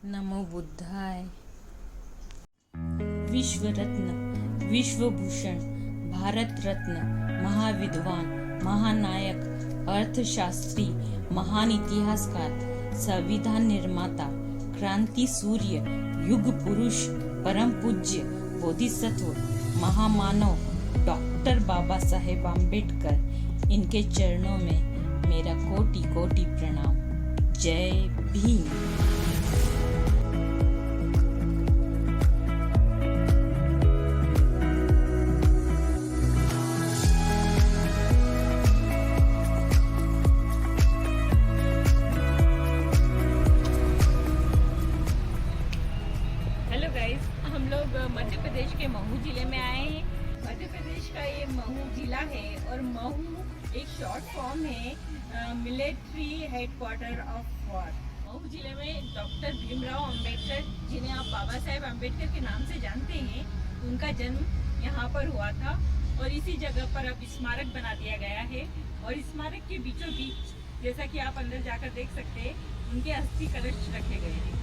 नमो बुद्धाय। विश्व रत्न, विश्वभूषण, भारत रत्न, महाविद्वान, महानायक, अर्थशास्त्री, महान इतिहासकार, संविधान निर्माता, क्रांति सूर्य, युग पुरुष, परम पूज्य, बोधिसत्व, महामानव डॉक्टर बाबा साहेब आम्बेडकर, इनके चरणों में मेरा कोटि कोटि प्रणाम। जय भीम। हेलो गाइस, हम लोग मध्य प्रदेश के महू जिले में आए हैं। मध्य प्रदेश का ये महू जिला है और महू एक शॉर्ट फॉर्म है military headquarter of war. Mhow जिले में डॉक्टर भीमराव अंबेडकर, जिन्हें आप बाबा साहेब अम्बेडकर के नाम से जानते हैं, उनका जन्म यहाँ पर हुआ था और इसी जगह पर अब स्मारक बना दिया गया है। और स्मारक के बीचों बीच, जैसा कि आप अंदर जाकर देख सकते हैं, उनके अस्थि कलश रखे गए हैं।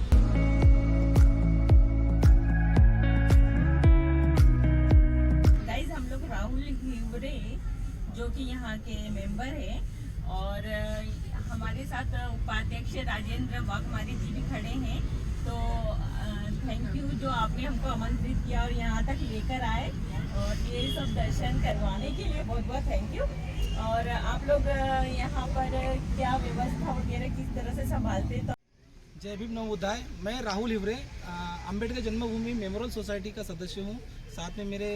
राहुल हिवरे, जो कि यहाँ के मेंबर हैं, और हमारे साथ उपाध्यक्ष राजेंद्र वाघमारी जी भी खड़े हैं। तो थैंक यू जो आपने हमको आमंत्रित किया और यहाँ तक लेकर आए, और ये सब दर्शन करवाने के लिए बहुत बहुत थैंक यू। और आप लोग यहाँ पर क्या व्यवस्था वगैरह किस तरह से संभालते हैं? जय भीम नमो बुद्धाय। मैं राहुल हिवरे, अंबेडकर जन्मभूमि मेमोरियल सोसाइटी का सदस्य हूँ। साथ में मेरे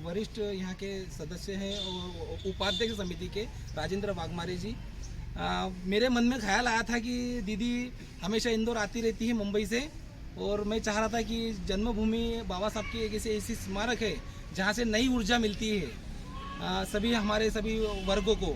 वरिष्ठ यहाँ के सदस्य हैं और उपाध्यक्ष समिति के राजेंद्र वाघमारे जी। मेरे मन में ख्याल आया था कि दीदी हमेशा इंदौर आती रहती है मुंबई से, और मैं चाह रहा था कि जन्मभूमि बाबा साहब की एक ऐसी स्मारक है जहाँ से नई ऊर्जा मिलती है सभी वर्गों को।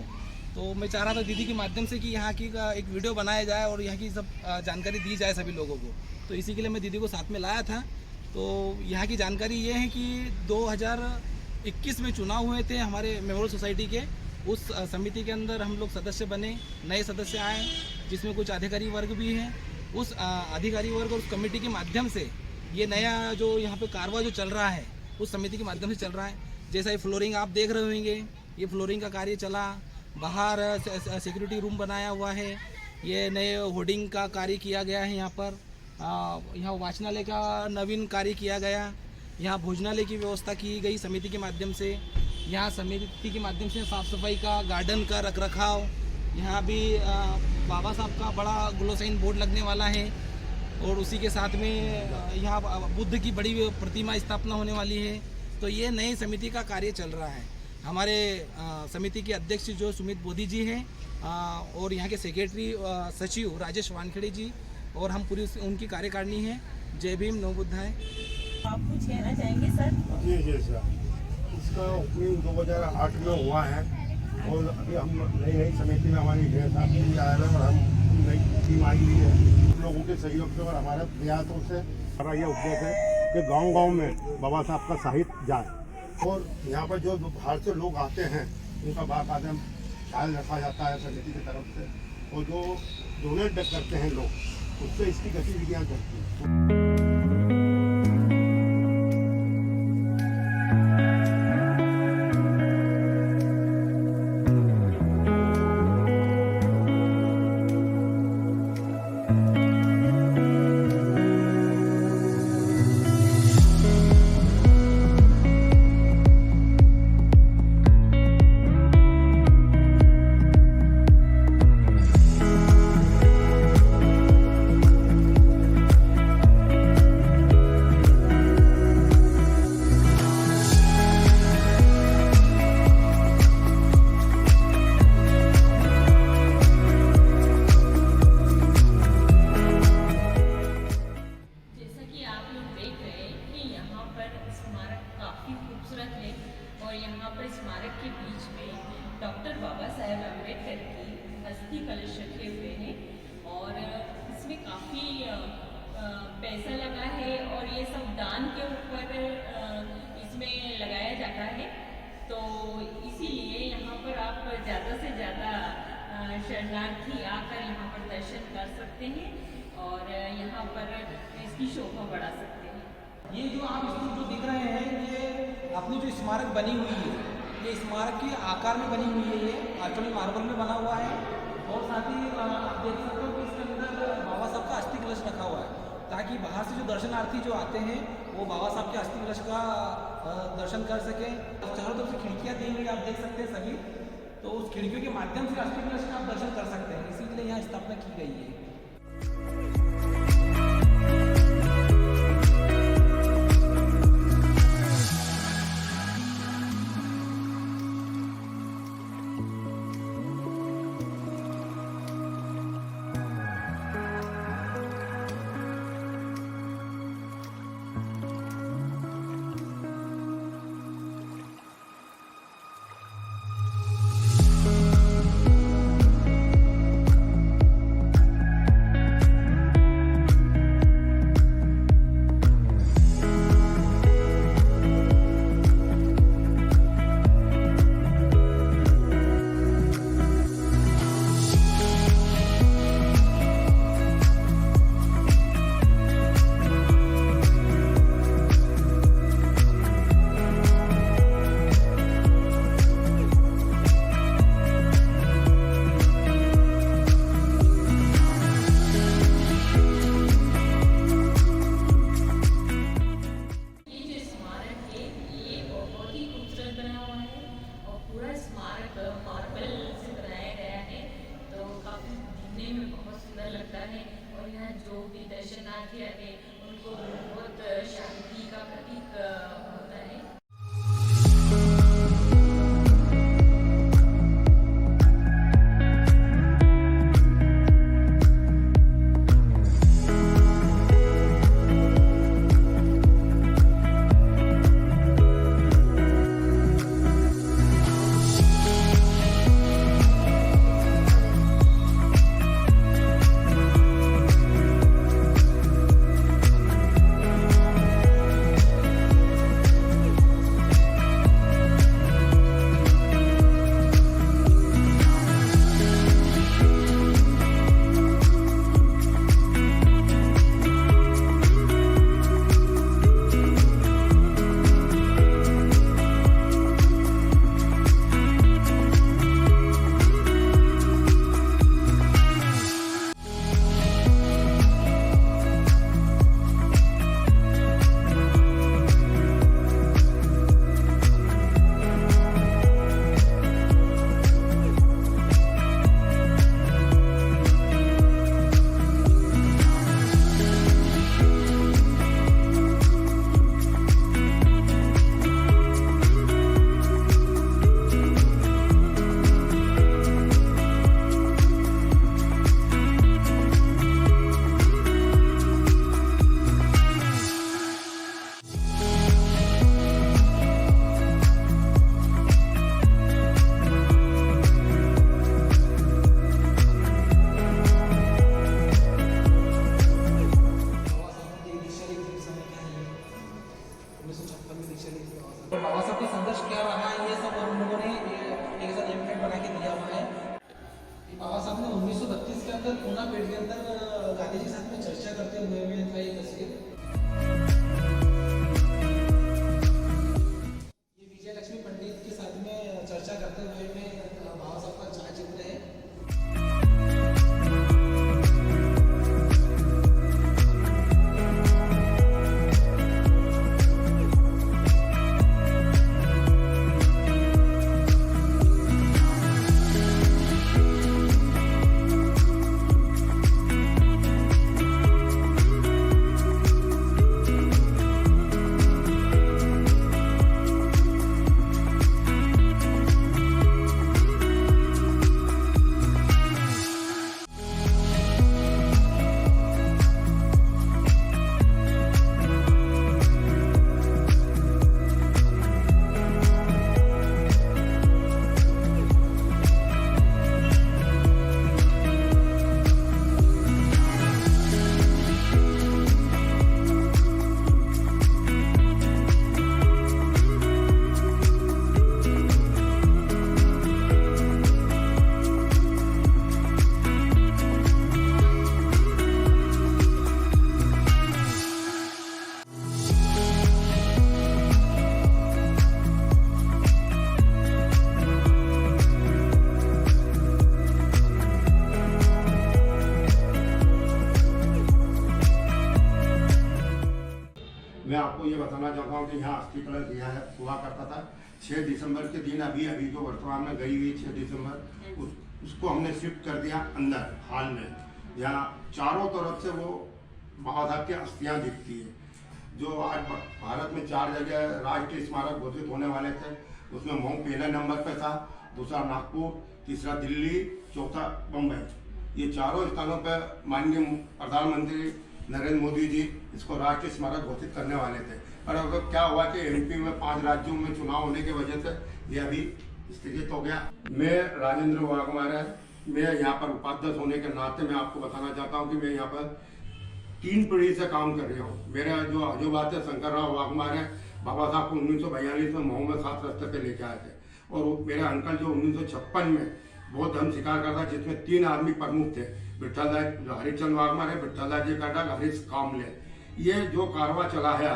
तो मैं चाह रहा था दीदी के माध्यम से कि यहाँ की एक वीडियो बनाया जाए और यहाँ की सब जानकारी दी जाए सभी लोगों को। तो इसी के लिए मैं दीदी को साथ में लाया था। तो यहाँ की जानकारी ये है कि 2021 में चुनाव हुए थे हमारे मेमोरियल सोसाइटी के। उस समिति के अंदर हम लोग सदस्य बने, नए सदस्य आए, जिसमें कुछ अधिकारी वर्ग भी हैं। उस अधिकारी वर्ग और उस कमेटी के माध्यम से ये नया जो यहाँ पे कारवा जो चल रहा है, उस समिति के माध्यम से चल रहा है। जैसा ये फ्लोरिंग आप देख रहे होंगे, ये फ्लोरिंग का कार्य चला, बाहर सिक्योरिटी रूम बनाया हुआ है, ये नए होर्डिंग का कार्य किया गया है यहाँ पर। यहाँ वाचनालय का नवीन कार्य किया गया, यहाँ भोजनालय की व्यवस्था की गई समिति के माध्यम से। यहाँ समिति के माध्यम से साफ़ सफाई का, गार्डन का रखरखाव, यहाँ भी बाबा साहब का बड़ा ग्लोसाइन बोर्ड लगने वाला है। और उसी के साथ में यहाँ बुद्ध की बड़ी प्रतिमा स्थापना होने वाली है। तो ये नई समिति का कार्य चल रहा है। हमारे समिति के अध्यक्ष जो सुमित बोधी जी हैं, और यहाँ के सेक्रेटरी सचिव राजेश वानखेड़े जी, और हम पूरी उनकी कार्यकारिणी है। जय भीम नमो बुद्धाय। आप कुछ कहना चाहेंगे सर? जी सर, इसका ओपनिंग 2008 में हुआ है और अभी हम नई समिति में हमारी साहब भी आए हैं और हम नई टीम आई हुई है। लोगों के सहयोग से और हमारे प्रयासों से हमारा ये उद्देश्य है कि गांव-गांव में बाबा साहब का साहित्य जाए और यहाँ पर जो बाहर से लोग आते हैं उनका बाकायदा ख्याल रखा जाता है समिति की तरफ से, और जो डोनेट करते हैं लोग, उससे इसकी गतिविधियाँ चलती हैं। और यहाँ पर स्मारक के बीच में डॉक्टर बाबा साहेब अम्बेडकर की अस्थि कलश रखे हुए हैं, और इसमें काफ़ी पैसा लगा है और ये सब दान के ऊपर इसमें लगाया जाता है। तो इसीलिए यहाँ पर आप ज़्यादा से ज़्यादा शरणार्थी आकर यहाँ पर दर्शन कर सकते हैं। और यहाँ पर इसकी शोभा बढ़ा सकते हैं। ये जो आप स्तूप जो दिख रहे हैं, ये अपनी जो स्मारक बनी हुई है, ये स्मारक के आकार में बनी हुई है। ये एक्चुअली मार्बल में बना हुआ है और साथ ही आप देख सकते हो कि इसके अंदर बाबा साहब का अस्थि कलश रखा हुआ है, ताकि बाहर से जो दर्शनार्थी जो आते हैं वो बाबा साहब के अस्थि कलश का दर्शन कर सकें। चारों तरफ से खिड़कियाँ दी हुई आप देख सकते हैं सभी, तो उस खिड़कियों के माध्यम से अस्थि कलश का आप दर्शन कर सकते हैं, इसीलिए यहाँ स्थापना की गई है। जो भी दर्शनार्थी आते हैं उनको बहुत शांति का प्रतीक होता है। मैं आपको ये बताना चाहता हूँ कि यहाँ अस्थि कलश दिया है हुआ करता था 6 दिसंबर के दिन, अभी जो वर्तमान में गई हुई 6 दिसंबर उसको हमने शिफ्ट कर दिया अंदर हाल में। यहाँ चारों तरफ से वो महादाग की अस्थियाँ दिखती है। जो आज भारत में 4 जगह राष्ट्रीय स्मारक घोषित होने वाले थे, उसमें मऊ पहले नंबर पे था, दूसरा नागपुर, तीसरा दिल्ली, चौथा बम्बई। ये चारों स्थानों पर माननीय प्रधानमंत्री नरेंद्र मोदी जी इसको राष्ट्रीय स्मारक घोषित करने वाले थे। पर अब क्या हुआ कि एमपी में 5 राज्यों में चुनाव होने की वजह से ये अभी स्थगित हो गया। मैं राजेंद्र वाघमारे, मैं यहाँ पर उपाध्यक्ष होने के नाते मैं आपको बताना चाहता हूँ कि मैं यहाँ पर 3 पीढ़ी से काम कर रहा हूँ। मेरा जो आजूबात है शंकरराव वाघमारे, बाबा साहब को 1942 में मऊ में 7 रस्ते पे लेके आए थे। और मेरे अंकल जो 1956 में बौद्ध धर्म स्वीकार करता, जिसमें 3 आदमी प्रमुख थे, हरिचंद वाघमारे, विठ्ठलदास जी काटा, हरीश कामले। ये जो कारवा चला है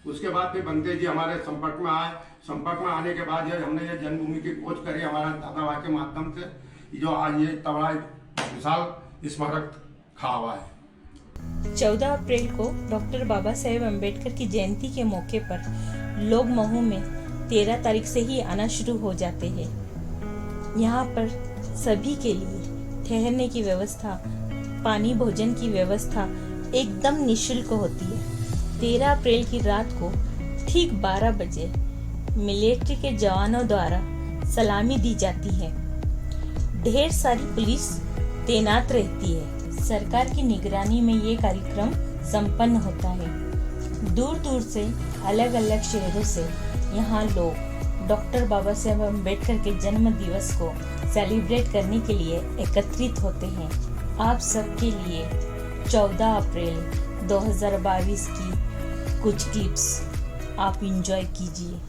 उसके बाद फिर बनते जी हमारे संपर्क में आए। संपर्क में आने के बाद हमने ये जन्मभूमि की खोज करी हमारा दादा भाई के माध्यम से, जो आज ये तबड़ा विशाल स्मारक खड़ा हुआ है। 14 अप्रैल को डॉक्टर बाबा साहेब अम्बेडकर की जयंती के मौके पर लोग महू में 13 तारीख से ही आना शुरू हो जाते हैं। यहाँ पर सभी के लिए ठहरने की व्यवस्था, पानी भोजन की व्यवस्था एकदम निःशुल्क होती है। 13 अप्रैल की रात को ठीक 12 बजे मिलिट्री के जवानों द्वारा सलामी दी जाती है। ढेर सारी पुलिस तैनात रहती है। सरकार की निगरानी में ये कार्यक्रम संपन्न होता है। दूर दूर से अलग अलग शहरों से यहाँ लोग डॉक्टर बाबा साहेब अम्बेडकर के जन्म दिवस को सेलिब्रेट करने के लिए एकत्रित होते हैं। आप सबके लिए 14 अप्रैल 2022 की कुछ क्लिप्स आप एंजॉय कीजिए।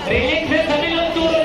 रेलिंग से सभी लोग दूर